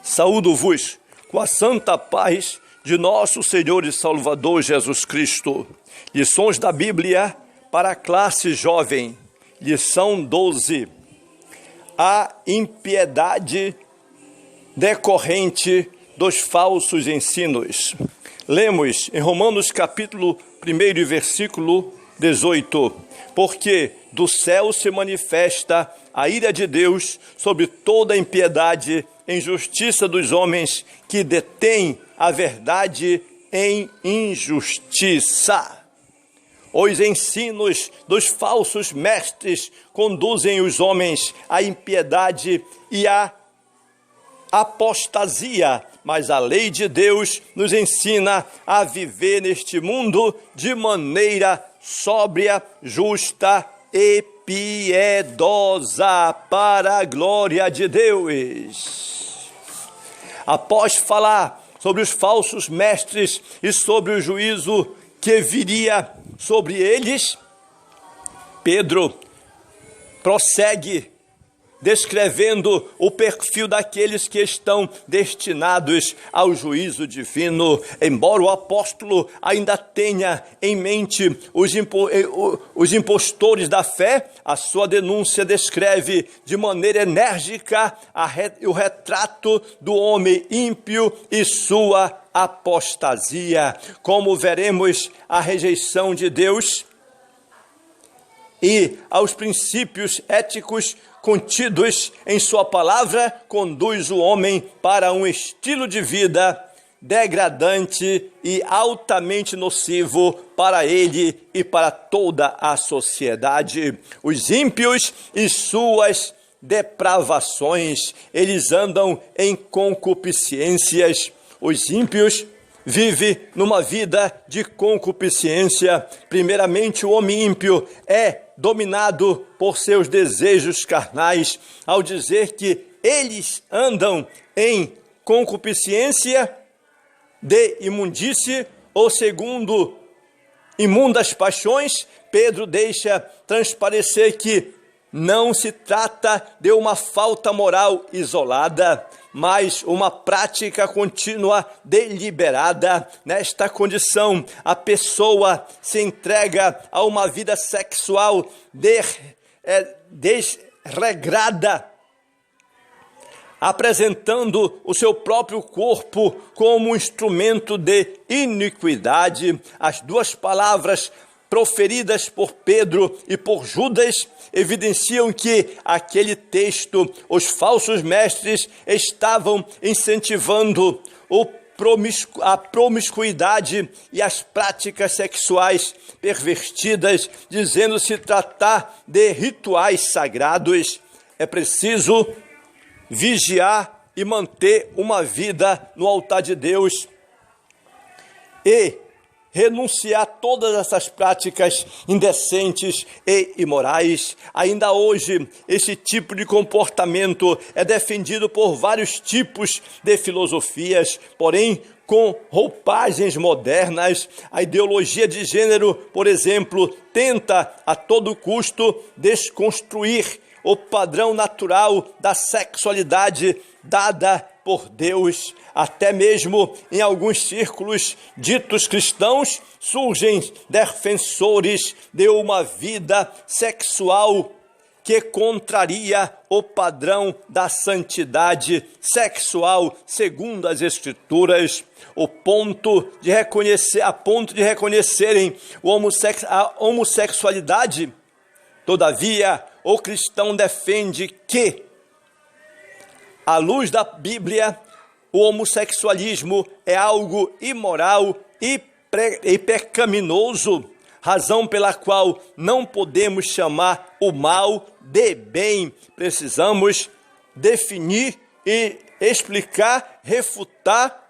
Saúdo-vos com a santa paz de nosso Senhor e Salvador Jesus Cristo. Lições da Bíblia para a classe jovem. Lição 12. A impiedade decorrente dos falsos ensinos. Lemos em Romanos capítulo 1, versículo 18. Porque do céu se manifesta a ira de Deus sobre toda a impiedade e injustiça dos homens que detêm a verdade em injustiça. Os ensinos dos falsos mestres conduzem os homens à impiedade e à apostasia, mas a lei de Deus nos ensina a viver neste mundo de maneira sóbria, justa e piedosa para a glória de Deus. Após falar sobre os falsos mestres e sobre o juízo que viria sobre eles, Pedro prossegue descrevendo o perfil daqueles que estão destinados ao juízo divino. Embora o apóstolo ainda tenha em mente os impostores da fé, a sua denúncia descreve de maneira enérgica o retrato do homem ímpio e sua apostasia. Como veremos, a rejeição de Deus e aos princípios éticos contidos em sua palavra conduz o homem para um estilo de vida degradante e altamente nocivo para ele e para toda a sociedade. Os ímpios e suas depravações, eles andam em concupiscências. Os ímpios vivem numa vida de concupiscência. Primeiramente, o homem ímpio é dominado por seus desejos carnais, ao dizer que eles andam em concupiscência de imundície ou segundo imundas paixões. Pedro deixa transparecer que não se trata de uma falta moral isolada, mas uma prática contínua deliberada. Nesta condição, a pessoa se entrega a uma vida sexual desregrada, apresentando o seu próprio corpo como um instrumento de iniquidade. As duas palavras proferidas por Pedro e por Judas evidenciam que aquele texto, os falsos mestres estavam incentivando a promiscuidade e as práticas sexuais pervertidas, dizendo se tratar de rituais sagrados. É preciso vigiar e manter uma vida no altar de Deus e renunciar a todas essas práticas indecentes e imorais. Ainda hoje, esse tipo de comportamento é defendido por vários tipos de filosofias, porém com roupagens modernas. A ideologia de gênero, por exemplo, tenta a todo custo desconstruir o padrão natural da sexualidade dada por Deus. Até mesmo em alguns círculos ditos cristãos surgem defensores de uma vida sexual que contraria o padrão da santidade sexual segundo as Escrituras, a ponto de reconhecerem a homossexualidade. Todavia, o cristão defende que, à luz da Bíblia, o homossexualismo é algo imoral e pecaminoso, razão pela qual não podemos chamar o mal de bem. Precisamos definir e explicar, refutar,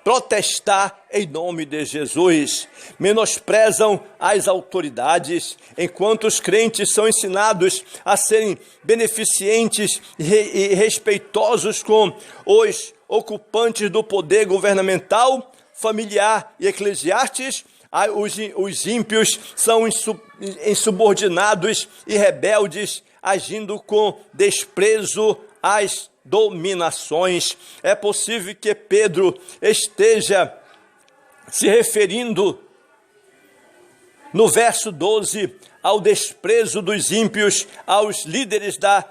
protestar em nome de Jesus. Menosprezam as autoridades, enquanto os crentes são ensinados a serem beneficentes e respeitosos com os ocupantes do poder governamental, familiar e eclesiásticos. Os ímpios são insubordinados e rebeldes, agindo com desprezo as dominações. É possível que Pedro esteja se referindo no verso 12 ao desprezo dos ímpios, aos líderes da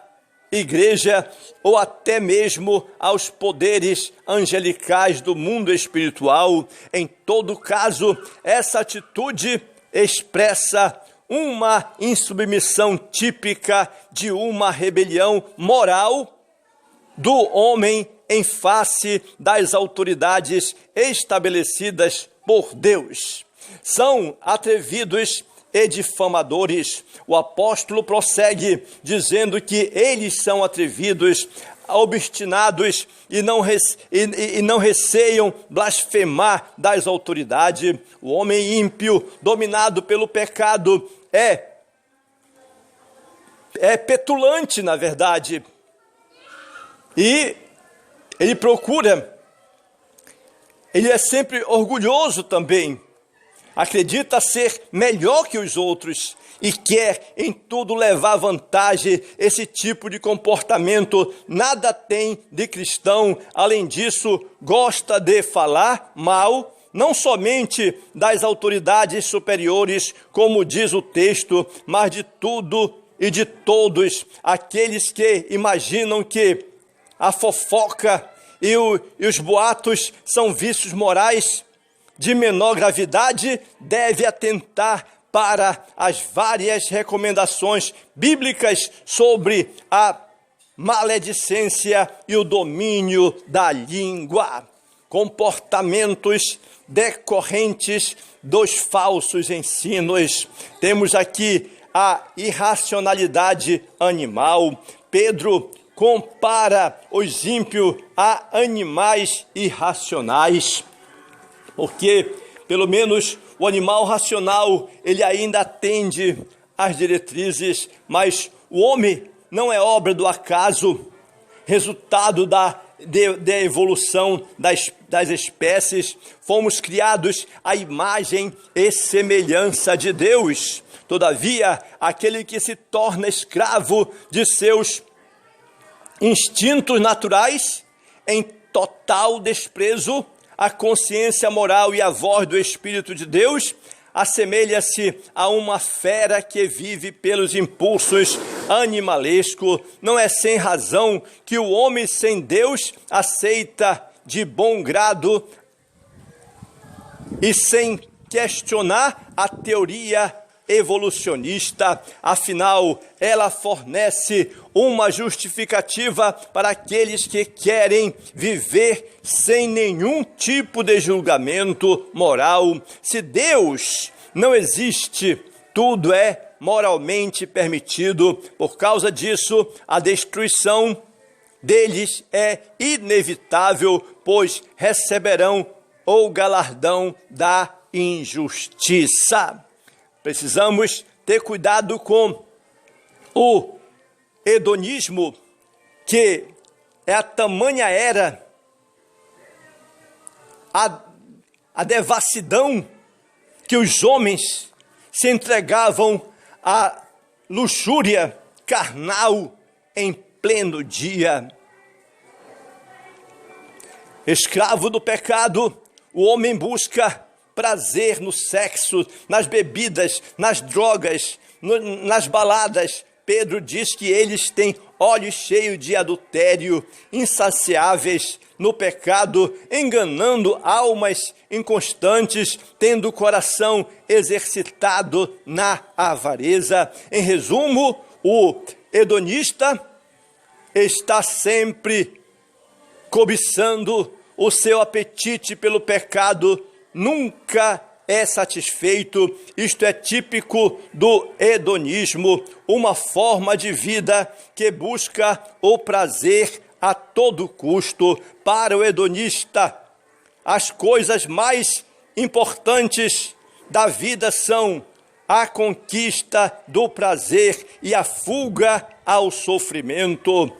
igreja ou até mesmo aos poderes angelicais do mundo espiritual. Em todo caso, essa atitude expressa uma insubmissão típica de uma rebelião moral do homem em face das autoridades estabelecidas por Deus. São atrevidos e difamadores. O apóstolo prossegue dizendo que eles são atrevidos, obstinados e não receiam blasfemar das autoridades. O homem ímpio, dominado pelo pecado, é petulante, na verdade. E ele é sempre orgulhoso também. Acredita ser melhor que os outros e quer em tudo levar vantagem. Esse tipo de comportamento nada tem de cristão. Além disso, gosta de falar mal, não somente das autoridades superiores, como diz o texto, mas de tudo e de todos aqueles que imaginam que a fofoca e os boatos são vícios morais de menor gravidade. Deve atentar para as várias recomendações bíblicas sobre a maledicência e o domínio da língua. Comportamentos decorrentes dos falsos ensinos. Temos aqui a irracionalidade animal. Pedro compara os ímpios a animais irracionais, porque pelo menos o animal racional ele ainda atende às diretrizes, mas o homem não é obra do acaso, resultado da evolução das espécies. Fomos criados à imagem e semelhança de Deus. Todavia, aquele que se torna escravo de seus instintos naturais, em total desprezo à consciência moral e à voz do Espírito de Deus, assemelha-se a uma fera que vive pelos impulsos animalescos. Não é sem razão que o homem sem Deus aceita de bom grado e sem questionar a teoria evolucionista. Afinal, ela fornece uma justificativa para aqueles que querem viver sem nenhum tipo de julgamento moral. Se Deus não existe, tudo é moralmente permitido. Por causa disso, a destruição deles é inevitável, pois receberão o galardão da injustiça. Precisamos ter cuidado com o hedonismo, que é a tamanha era, a devassidão que os homens se entregavam à luxúria carnal em pleno dia. Escravo do pecado, o homem busca prazer no sexo, nas bebidas, nas drogas, nas baladas. Pedro diz que eles têm olhos cheios de adultério, insaciáveis no pecado, enganando almas inconstantes, tendo o coração exercitado na avareza. Em resumo, o hedonista está sempre cobiçando. O seu apetite pelo pecado nunca é satisfeito. Isto é típico do hedonismo, uma forma de vida que busca o prazer a todo custo. Para o hedonista, as coisas mais importantes da vida são a conquista do prazer e a fuga ao sofrimento.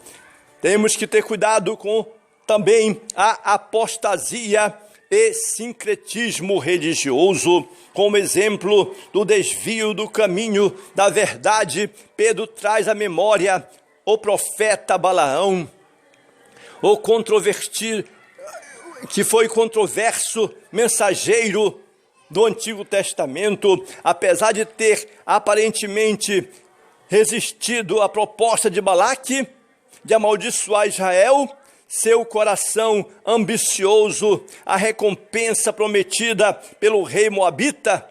Temos que ter cuidado com também a apostasia e sincretismo religioso. Como exemplo do desvio do caminho da verdade, Pedro traz à memória o profeta Balaão. ou que foi controverso mensageiro do Antigo Testamento, apesar de ter aparentemente resistido à proposta de Balaque de amaldiçoar Israel, seu coração ambicioso, a recompensa prometida pelo rei moabita,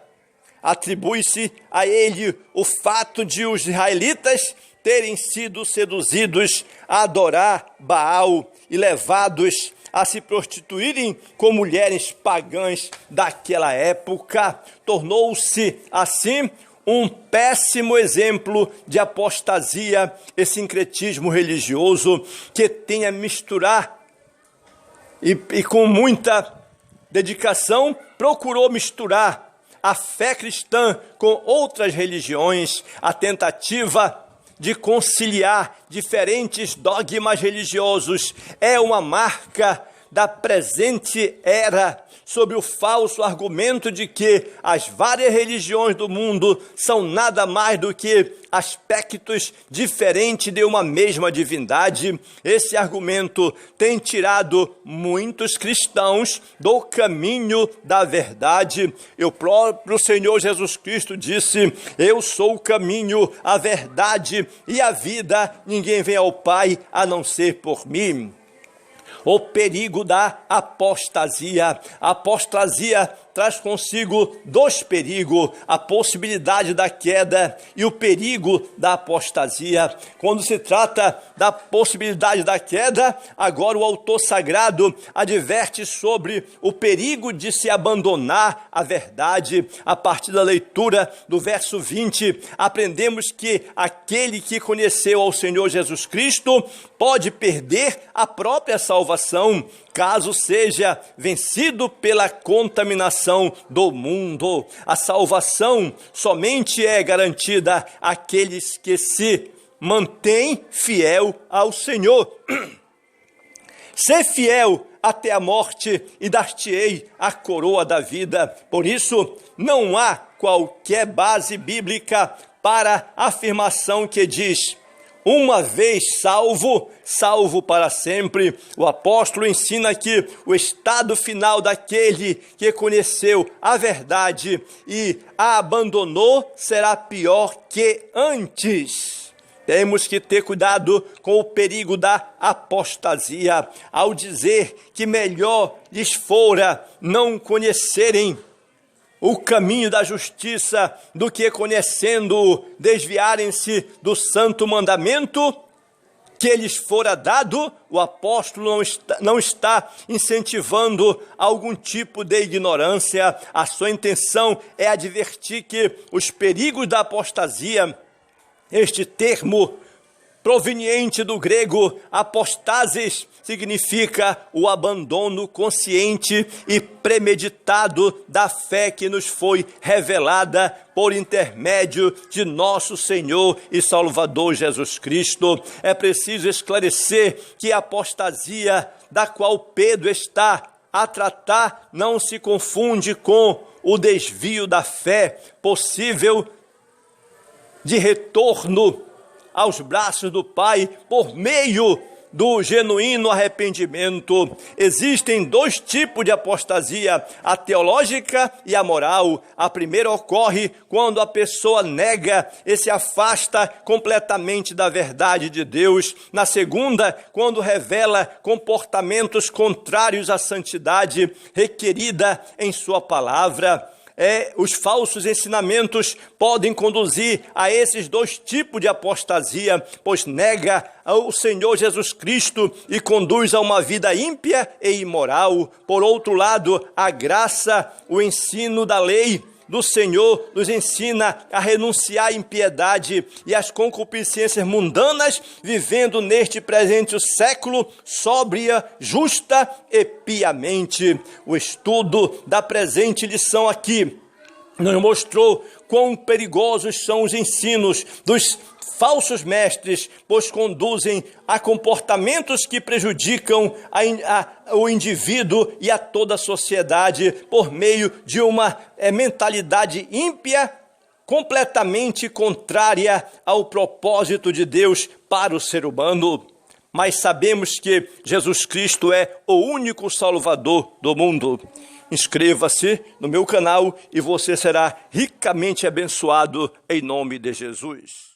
atribui-se a ele o fato de os israelitas terem sido seduzidos a adorar Baal e levados a se prostituírem com mulheres pagãs daquela época. Tornou-se, assim, um péssimo exemplo de apostasia e sincretismo religioso que tem a misturar e com muita dedicação procurou misturar a fé cristã com outras religiões, a tentativa de conciliar diferentes dogmas religiosos é uma marca da presente era, sob o falso argumento de que as várias religiões do mundo são nada mais do que aspectos diferentes de uma mesma divindade. Esse argumento tem tirado muitos cristãos do caminho da verdade. E o próprio Senhor Jesus Cristo disse: eu sou o caminho, a verdade e a vida, ninguém vem ao Pai a não ser por mim. O perigo da apostasia. A apostasia traz consigo dois perigos: a possibilidade da queda e o perigo da apostasia. Quando se trata da possibilidade da queda, agora o autor sagrado adverte sobre o perigo de se abandonar a verdade. A partir da leitura do verso 20, aprendemos que aquele que conheceu ao Senhor Jesus Cristo pode perder a própria salvação, caso seja vencido pela contaminação do mundo. A salvação somente é garantida àqueles que se mantêm fiel ao Senhor. Ser fiel até a morte e dar-te-ei a coroa da vida. Por isso, não há qualquer base bíblica para a afirmação que diz: uma vez salvo, salvo para sempre. O apóstolo ensina que o estado final daquele que conheceu a verdade e a abandonou será pior que antes. Temos que ter cuidado com o perigo da apostasia, ao dizer que melhor lhes fora não conhecerem o caminho da justiça do que, conhecendo-o, desviarem-se do santo mandamento que lhes fora dado. O apóstolo não está incentivando algum tipo de ignorância. A sua intenção é advertir que os perigos da apostasia, este termo proveniente do grego apostasis, significa o abandono consciente e premeditado da fé que nos foi revelada por intermédio de nosso Senhor e Salvador Jesus Cristo. É preciso esclarecer que a apostasia da qual Pedro está a tratar não se confunde com o desvio da fé possível de retorno aos braços do Pai por meio do genuíno arrependimento. Existem dois tipos de apostasia: a teológica e a moral. A primeira ocorre quando a pessoa nega e se afasta completamente da verdade de Deus. Na segunda, quando revela comportamentos contrários à santidade requerida em sua palavra. Os falsos ensinamentos podem conduzir a esses dois tipos de apostasia, pois nega ao Senhor Jesus Cristo e conduz a uma vida ímpia e imoral. Por outro lado, a graça, o ensino da lei do Senhor nos ensina a renunciar à impiedade e às concupiscências mundanas, vivendo neste presente século sóbria, justa e piamente. O estudo da presente lição aqui nos mostrou quão perigosos são os ensinos dos falsos mestres, pois conduzem a comportamentos que prejudicam o indivíduo e a toda a sociedade por meio de uma mentalidade ímpia, completamente contrária ao propósito de Deus para o ser humano. mas sabemos que Jesus Cristo é o único Salvador do mundo. Inscreva-se no meu canal e você será ricamente abençoado em nome de Jesus.